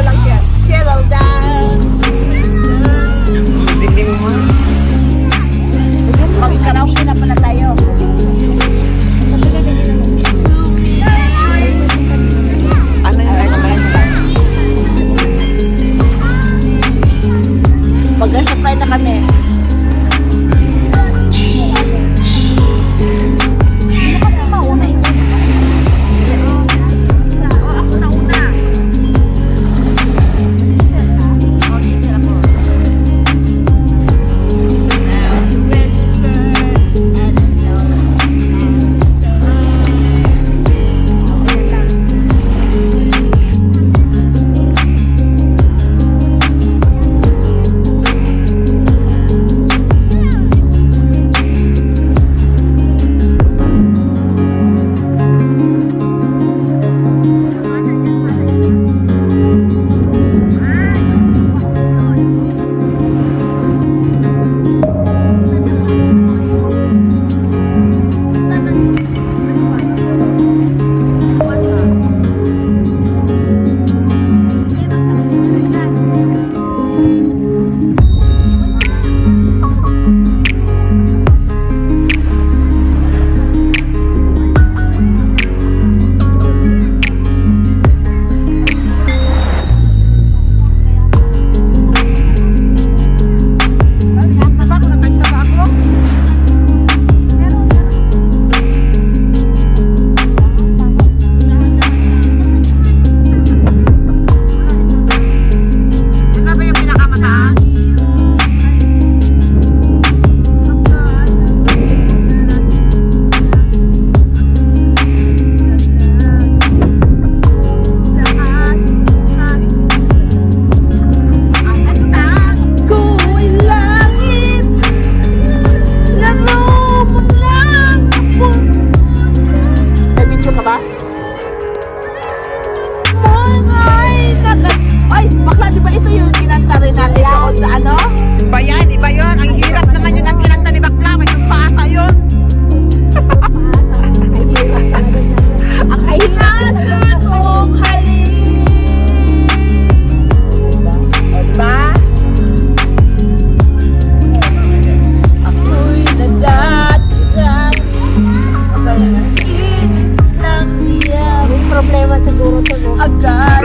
lang siya. Settle down. Hindi mo. Mag-karaoke na pala tayo. Ano yung Mag-supply na kami.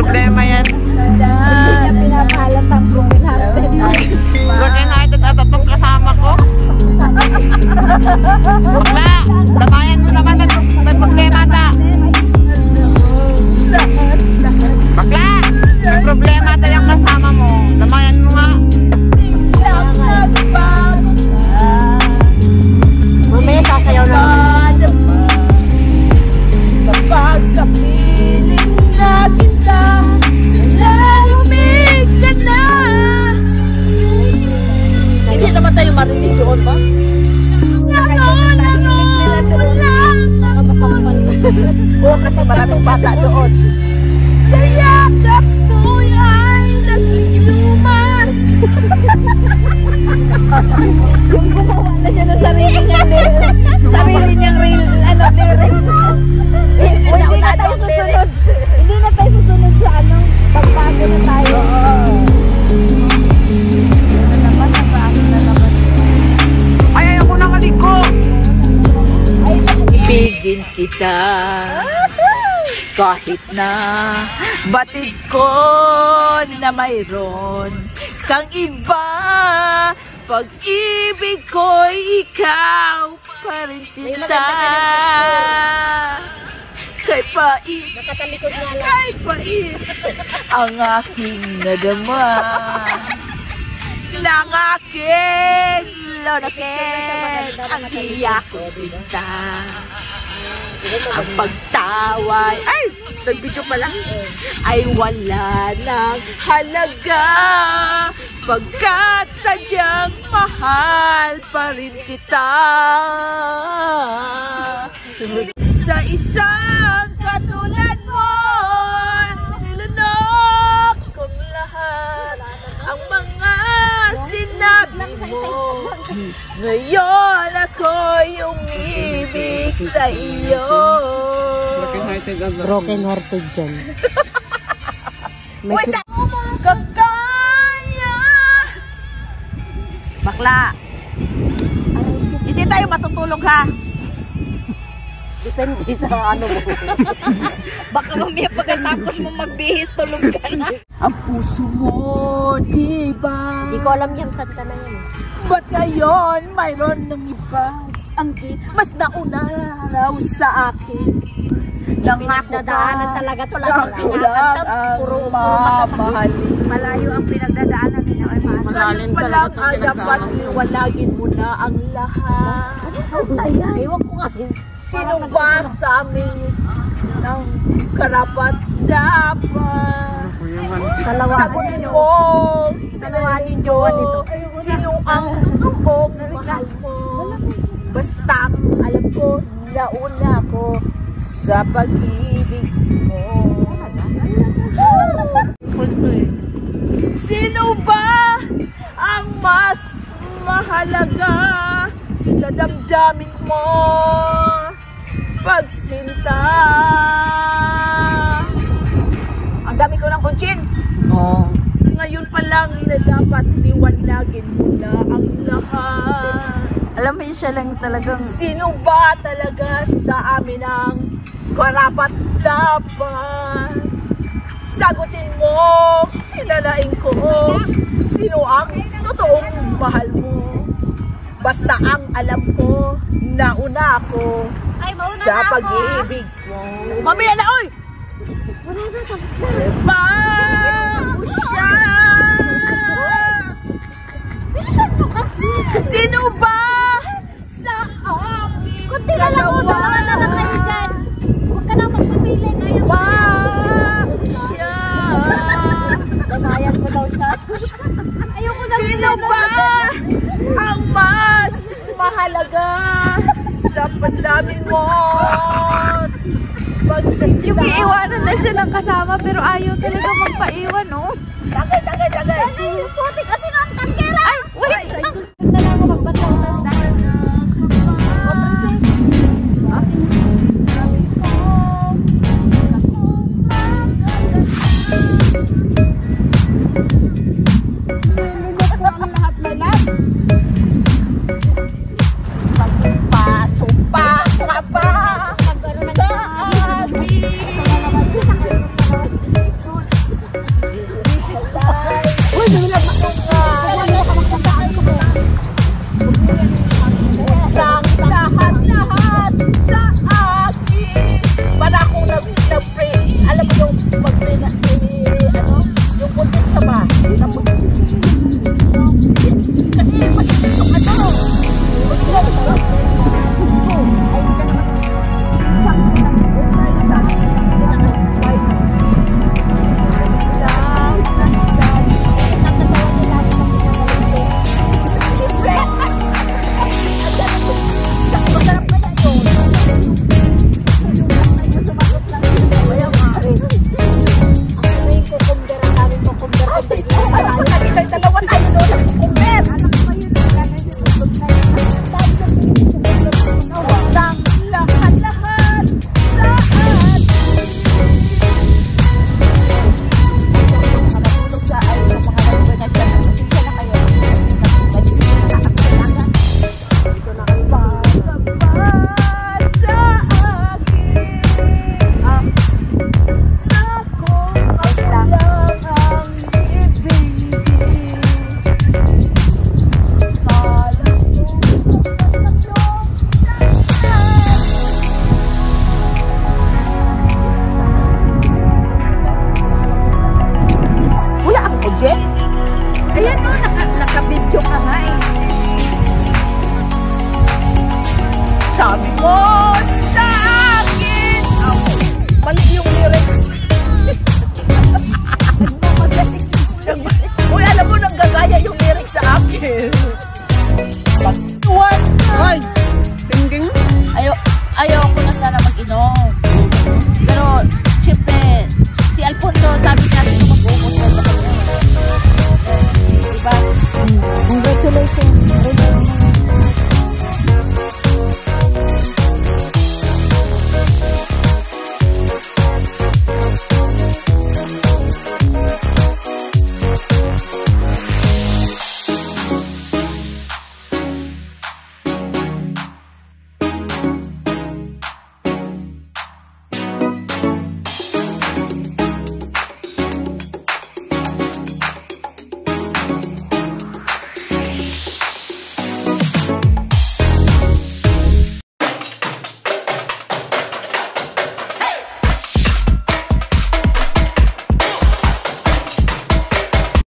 Problema yan. Hindi niya pinapahalat ang broken hearted. Broken hearted at itong kasama ko. Bakla, damayan mo naman may problema ta. Bakla, may problema tayong kasama mo. Damayan mo nga. Mamaya sasayaw na kapag kapiling na kita, nalamig ka na. Hindi naman tayo marinig doon ba? Oo, kasi maraming bata doon. Sa yakap ko'y ay nag-inuman. Yung gumawa na siya ng sarili niyang lyrics. Hindi na tayo susunod. Hindi na tayo susunod sa anong pagbago na tayo. Ay, ayoko na maligo. Ibigin kita kahit na batid ko na mayroon kang iba. Pag-ibig ko'y ikaw pa rin sinta. Kay pait, kay pait ang aking nadama ng aking lonakin. Ang hiya ko sinta, ang pagtaway, ay, nag-video pala, ay wala ng halaga, pagkat sadyang mahal pa rin kita. Sa isang katulad mo, nilunok kong lahat ang mga sinabi mo. Ngayon ako'y umibig sa iyo. Broken hearted dyan. Wait, kakaya. Bakla, hindi tayo matutulog ha. Depende sa ano mo. Baka mamaya pagkatapos mo magbihis, tulog ka na. Ang puso mo, diba? Hindi ko alam yung kanta na yun. Ba't ngayon mayroon ng iba? Ang mas nauna raw sa akin. Nangako ka, Nadaanan talaga to lang. ako lang ang mamahalin. Malayo ang pinagdadaanan nila. Malalim talaga itong pinagdaanan. Liwanagin mo na ang lahat. Ewan ko nga. Sino ba sa amin ng karapat dapat? Sagutin mo, Dalawangin jowa nito. sino ang totoong mahal mo? Basta alam ko, nauna ko sa pag-ibig mo. Sino ba ang mas mahalaga sa damdamin mo? Pagsinta. Ang dami ko ng conscience. Oo. Ngayon pa lang na dapat liwanagin mo na ang lahat. Alam mo, siya lang talagang... Sino ba talaga sa amin ang karapat dapat? Sagutin mo, hinanain ko. Sino ang totoong mahal mo? Basta ang alam ko, nauna ako sa pag-ibig mo. Mamaya na, oy! Mausya! Sino ba sa amin? Kunti na lang o, dalawa na lang kayo dyan. Huwag ka na magpapili ngayon. Mausya! Damayan mo daw siya. Ayoko na. Sino ba ang mas mahalaga sa pandamin mo? Yung iiwanan na siya ng kasama pero ayaw talaga magpaiwan, no? Tagay! Putik